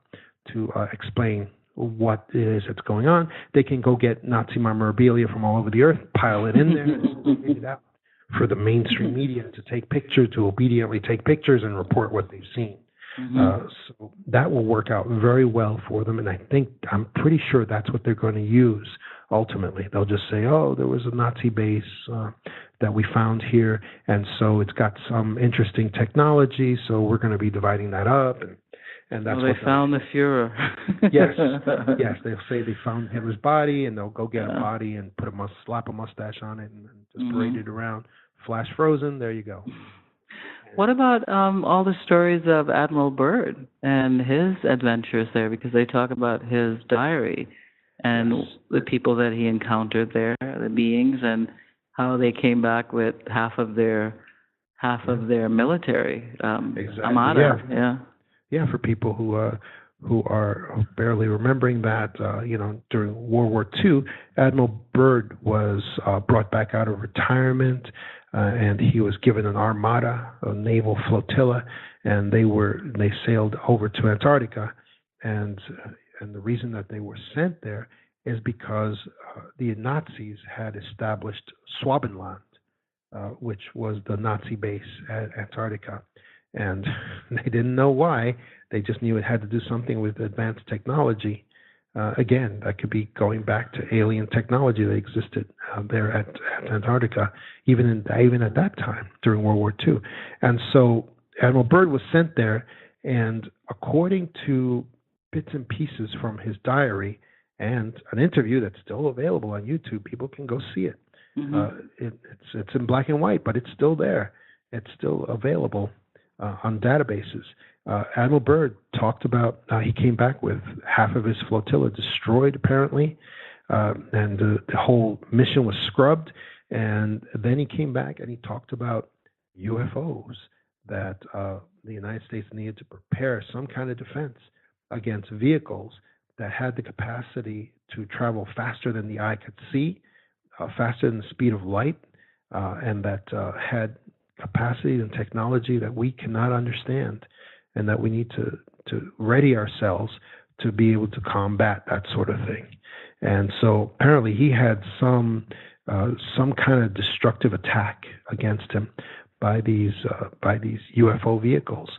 explain what it is that's going on. They can go get Nazi memorabilia from all over the earth, pile it in there, and take it out for the mainstream media to take pictures, to obediently take pictures and report what they've seen. So that will work out very well for them, and I'm pretty sure that's what they're going to use ultimately. They'll just say, oh, there was a Nazi base that we found here, and so it's got some interesting technology, so we're going to be dividing that up, and that's they found the Fuhrer. Yes, they'll say they found Hitler's body, and they'll go get a body and slap a mustache on it and just parade it around. Flash frozen, there you go. What about all the stories of Admiral Byrd and his adventures there? Because they talk about his diary and the people that he encountered there, the beings, and how they came back with half of their military armada. Yeah, for people who are barely remembering that, during World War II, Admiral Byrd was brought back out of retirement, and he was given an armada, a naval flotilla, and they sailed over to Antarctica, and the reason that they were sent there is because the Nazis had established Schwabenland, which was the Nazi base at Antarctica. And they didn't know why. They just knew it had to do something with advanced technology. Again, that could be going back to alien technology that existed there at Antarctica, even at that time during World War II. And so Admiral Byrd was sent there, and according to bits and pieces from his diary and an interview that's still available on YouTube, people can go see it. It's in black and white, but it's still there. It's still available on databases. Admiral Byrd talked about he came back with half of his flotilla destroyed, apparently, and the whole mission was scrubbed. And then he came back and he talked about UFOs, that the United States needed to prepare some kind of defense against vehicles that had the capacity to travel faster than the eye could see, faster than the speed of light, and that had capacity and technology that we cannot understand, and that we need to ready ourselves to be able to combat that sort of thing. And so apparently he had some kind of destructive attack against him by these UFO vehicles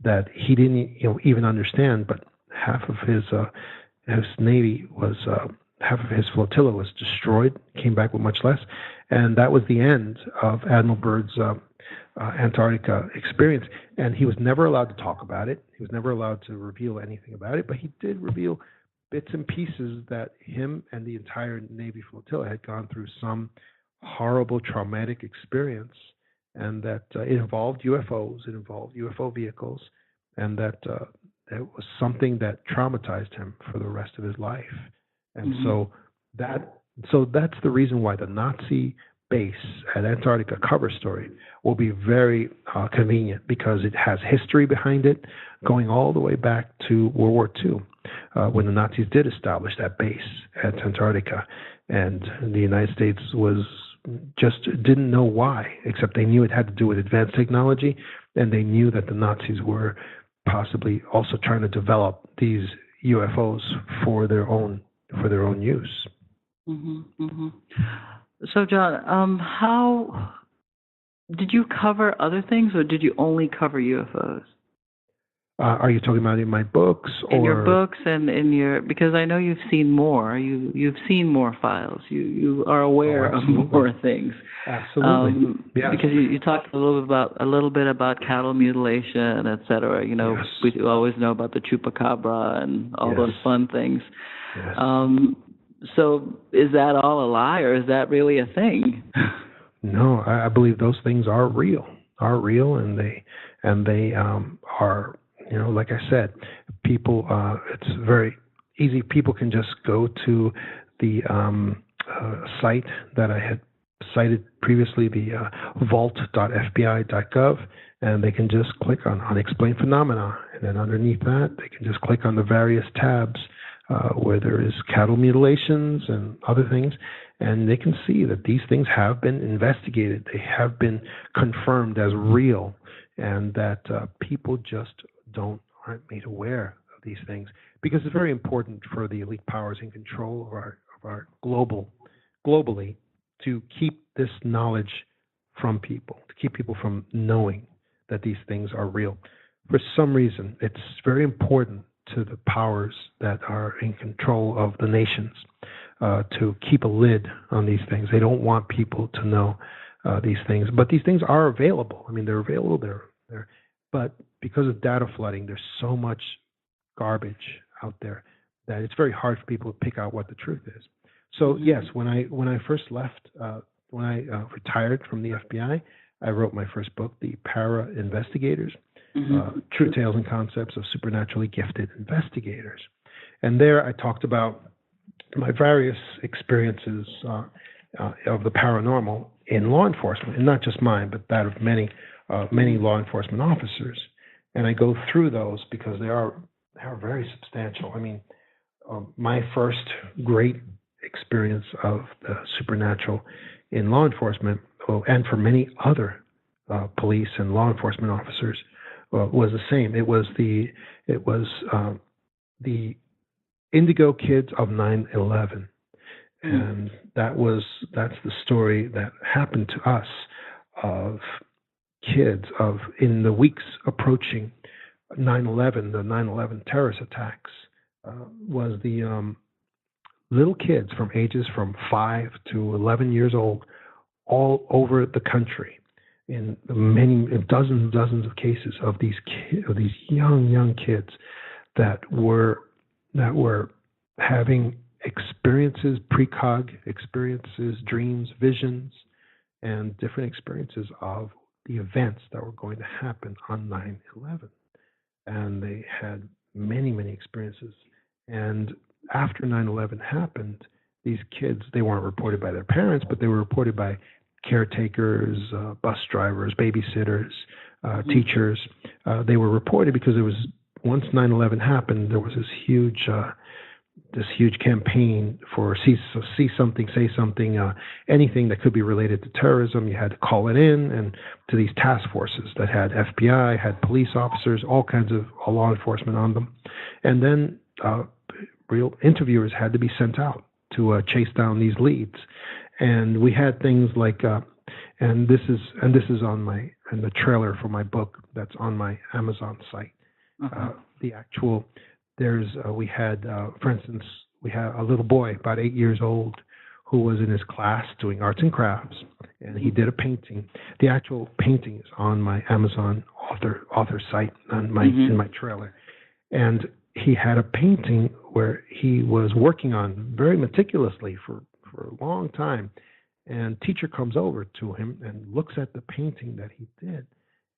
that he didn't even understand. But half of his navy was half of his flotilla was destroyed, came back with much less, and that was the end of Admiral Byrd's Antarctica experience. And he was never allowed to talk about it. He was never allowed to reveal anything about it, but he did reveal bits and pieces that him and the entire Navy flotilla had gone through some horrible traumatic experience, and that it involved UFOs, it involved UFO vehicles, and that it was something that traumatized him for the rest of his life. And so that's the reason why the Nazi base at Antarctica cover story will be very convenient, because it has history behind it, going all the way back to World War II, when the Nazis did establish that base at Antarctica, and the United States didn't know why, except they knew it had to do with advanced technology, and they knew that the Nazis were possibly also trying to develop these UFOs for their own use. So, John, how did you cover other things, or did you only cover UFOs? Are you talking about in my books, or in your books and in your? Because I know you've seen more. You've seen more files. You are aware of more things. Absolutely. Yes. Because you talked a little bit about cattle mutilation, et cetera. Yes. We always know about the chupacabra and all those fun things. Yes. So is that all a lie, or is that really a thing? No, I believe those things are real. are real, and they are, like I said, people. It's very easy. People can just go to the site that I had cited previously, the vault.fbi.gov, and they can just click on unexplained phenomena, and then underneath that, they can just click on the various tabs where there is cattle mutilations and other things, and they can see that these things have been investigated. They have been confirmed as real, and that people just aren't made aware of these things, because it's very important for the elite powers in control of our globally to keep this knowledge from people, to keep people from knowing that these things are real. For some reason, it's very important to the powers that are in control of the nations to keep a lid on these things. They don't want people to know these things, but these things are available. I mean, they're available. They're but because of data flooding, there's so much garbage out there that it's very hard for people to pick out what the truth is. So yes, when I first left, when I retired from the FBI, I wrote my first book, The Para Investigators, True Tales and Concepts of Supernaturally Gifted Investigators. And there I talked about my various experiences of the paranormal in law enforcement, and not just mine, but that of many law enforcement officers. And I go through those because they are very substantial. I mean, my first great experience of the supernatural in law enforcement, and for many other police and law enforcement officers, was the same. It was the Indigo Kids of 9/11, and that's the story that happened to us of kids in the weeks approaching 9/11, the 9/11 terrorist attacks, was the little kids from ages from 5 to 11 years old, all over the country, in dozens of cases of these young kids that were having experiences, precog experiences, dreams, visions, and different experiences of the events that were going to happen on 9/11. And they had many experiences. And after 9/11 happened, these kids, they weren't reported by their parents, but they were reported by caretakers, bus drivers, babysitters, teachers. They were reported because once 9/11 happened, there was this huge campaign for see something, say something, anything that could be related to terrorism. You had to call it in, and to these task forces that had FBI, had police officers, all kinds of law enforcement on them. And then real interviewers had to be sent out to chase down these leads. And we had things like, and this is on in the trailer for my book that's on my Amazon site. We had, for instance, we had a little boy about 8 years old who was in his class doing arts and crafts, and he did a painting. The actual painting is on my Amazon author site in my trailer, and he had a painting where he was working on very meticulously for a long time, and teacher comes over to him and looks at the painting that he did,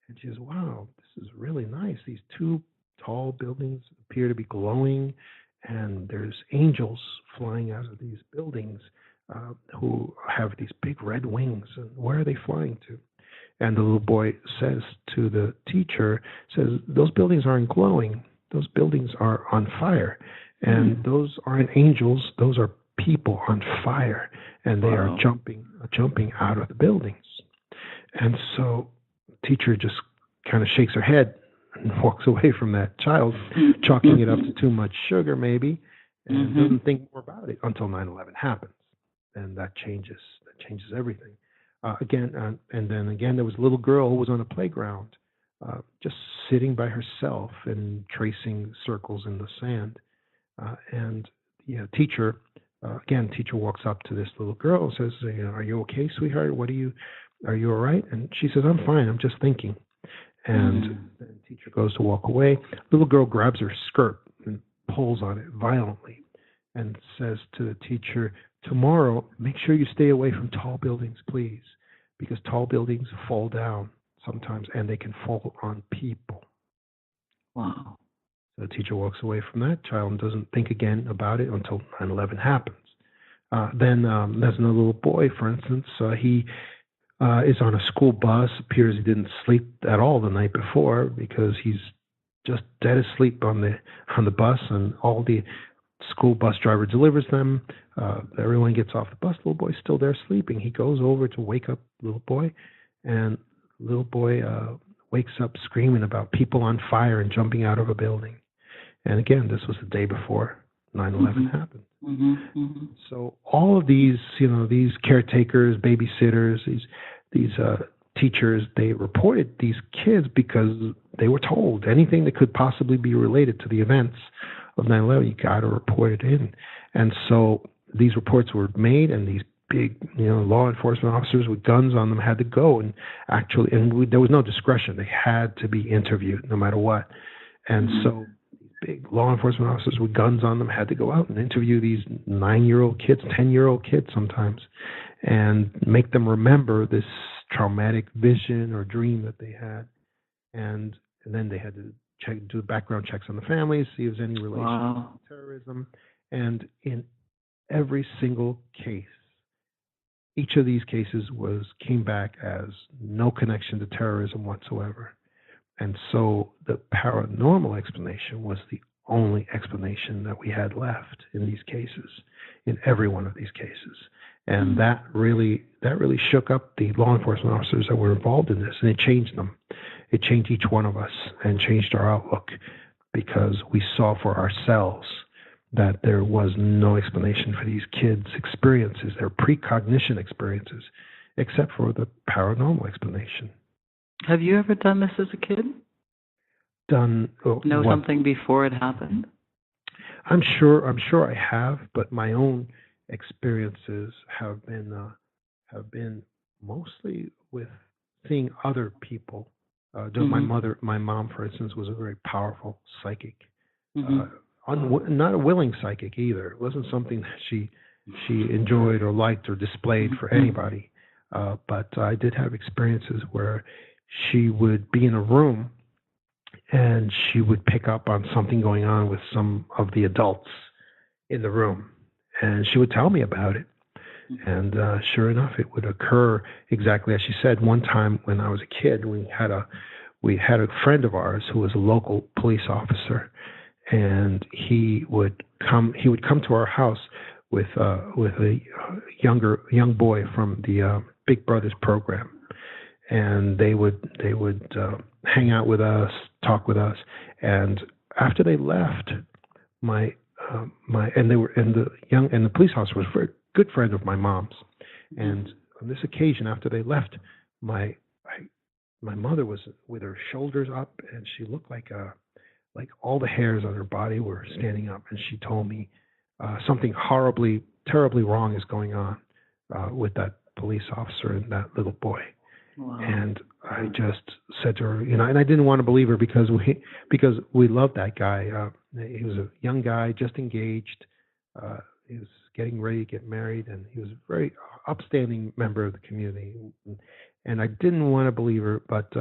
and she says, "Wow, this is really nice. These two tall buildings appear to be glowing, and there's angels flying out of these buildings who have these big red wings. And where are they flying to?" And the little boy says to the teacher, "Those buildings aren't glowing. Those buildings are on fire. And those aren't angels. Those are people on fire. And they are jumping out of the buildings." And so the teacher just kind of shakes her head and walks away from that child, chalking it up to too much sugar maybe, and doesn't think more about it until 9/11 happens. And that changes everything. And then again, there was a little girl who was on a playground, just sitting by herself and tracing circles in the sand. And the teacher walks up to this little girl and says, "Are you okay, sweetheart? Are you all right?" And she says, "I'm fine. I'm just thinking." And the teacher goes to walk away. The little girl grabs her skirt and pulls on it violently and says to the teacher, "Tomorrow, make sure you stay away from tall buildings, please, because tall buildings fall down sometimes, and they can fall on people. Wow. The teacher walks away from that child and doesn't think again about it until 9/11 happens. Then there's another little boy, for instance. He is on a school bus. Appears he didn't sleep at all the night before because he's just dead asleep on the bus, and all the school bus driver delivers them. Everyone gets off the bus. Little boy's still there sleeping. He goes over to wake up little boy, and little boy wakes up screaming about people on fire and jumping out of a building. And again, this was the day before 9/11 happened. So all of these, these caretakers, babysitters, these teachers, they reported these kids because they were told anything that could possibly be related to the events of 9/11, you got to report it in. And so these reports were made, and these big, law enforcement officers with guns on them had to go and there was no discretion. They had to be interviewed no matter what. And so big law enforcement officers with guns on them had to go out and interview these 9-year-old kids, 10-year-old kids sometimes, and make them remember this traumatic vision or dream that they had. And then they had to do background checks on the families, see if there's any relation to terrorism. And in every single case, each of these cases came back as no connection to terrorism whatsoever. And so the paranormal explanation was the only explanation that we had left in these cases, in every one of these cases. And that really shook up the law enforcement officers that were involved in this, and it changed them. It changed each one of us and changed our outlook, because we saw for ourselves that there was no explanation for these kids' experiences, their precognition experiences, except for the paranormal explanation. Have you ever done this as a kid? Know something before it happened? I'm sure I have, but my own experiences have been mostly with seeing other people. My mom, for instance, was a very powerful psychic. Not a willing psychic either. It wasn't something that she enjoyed or liked or displayed for anybody. But I did have experiences where she would be in a room and she would pick up on something going on with some of the adults in the room, and she would tell me about it. And sure enough, it would occur exactly as she said. One time when I was a kid, we had a friend of ours who was a local police officer, and he would come to our house with a young boy from the Big Brothers program, and they would hang out with us, talk with us, and after they left, the police officer was a very good friend of my mom's, and on this occasion, after they left, my mother was with her shoulders up, and she looked like all the hairs on her body were standing up, and she told me something terribly wrong is going on with that police officer and that little boy. Wow. And I just said to her, and I didn't want to believe her because we loved that guy. He was a young guy, just engaged. He was getting ready to get married, and he was a very upstanding member of the community. And I didn't want to believe her, but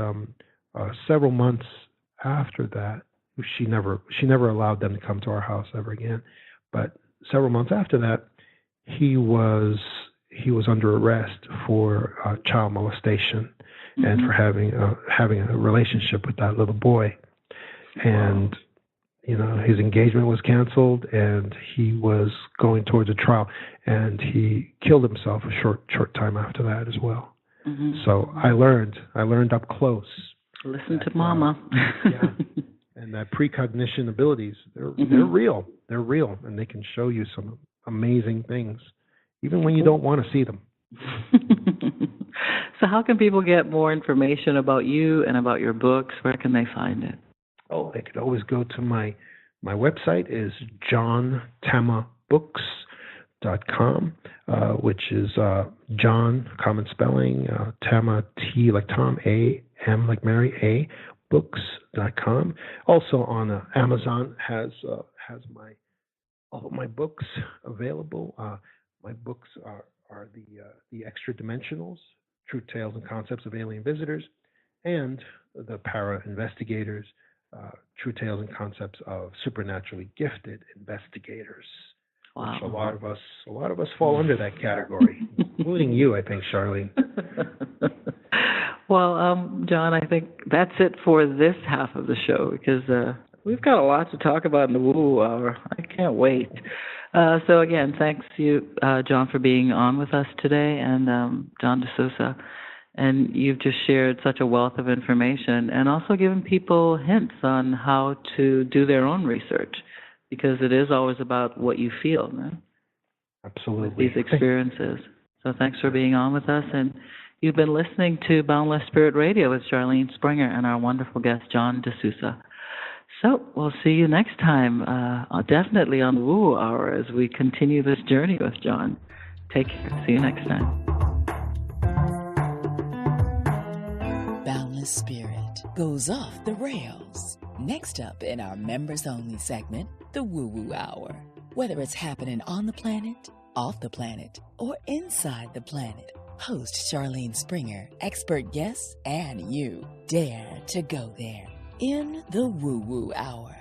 several months after that, she never allowed them to come to our house ever again. But several months after that, he was under arrest for child molestation and for having a relationship with that little boy. And his engagement was canceled, and he was going towards a trial, and he killed himself a short time after that as well. So I learned up close. Listen to Mama. Yeah. And that precognition abilities, they're real. They're real, and they can show you some amazing things, even when you don't want to see them. So how can people get more information about you and about your books? Where can they find it? Oh, they could always go to my website is johntamabooks.com, which is John, common spelling, Tama, T like Tom, A, M like Mary, A, books.com. Also on Amazon has all of my books available. My books are the Extra Dimensionals, True Tales and Concepts of Alien Visitors, and the para-investigators, true tales and concepts of supernaturally gifted investigators. Wow. Which a lot of us fall under that category, including you, I think, Charlene. Well, John, I think that's it for this half of the show, because we've got a lot to talk about in the Woo Hour. I can't wait. So again, thanks you, John, for being on with us today, and John Desouza. And you've just shared such a wealth of information, and also given people hints on how to do their own research, because it is always about what you feel, no? Absolutely. With these experiences. So thanks for being on with us. And you've been listening to Boundless Spirit Radio with Charlene Springer and our wonderful guest, John Desouza. So we'll see you next time, definitely on the Woo Hour, as we continue this journey with John. Take care. See you next time. Boundless Spirit goes off the rails. Next up in our members-only segment, the Woo Woo Hour. Whether it's happening on the planet, off the planet, or inside the planet, host Charlene Springer, expert guests, and you dare to go there in the Woo Woo Hour.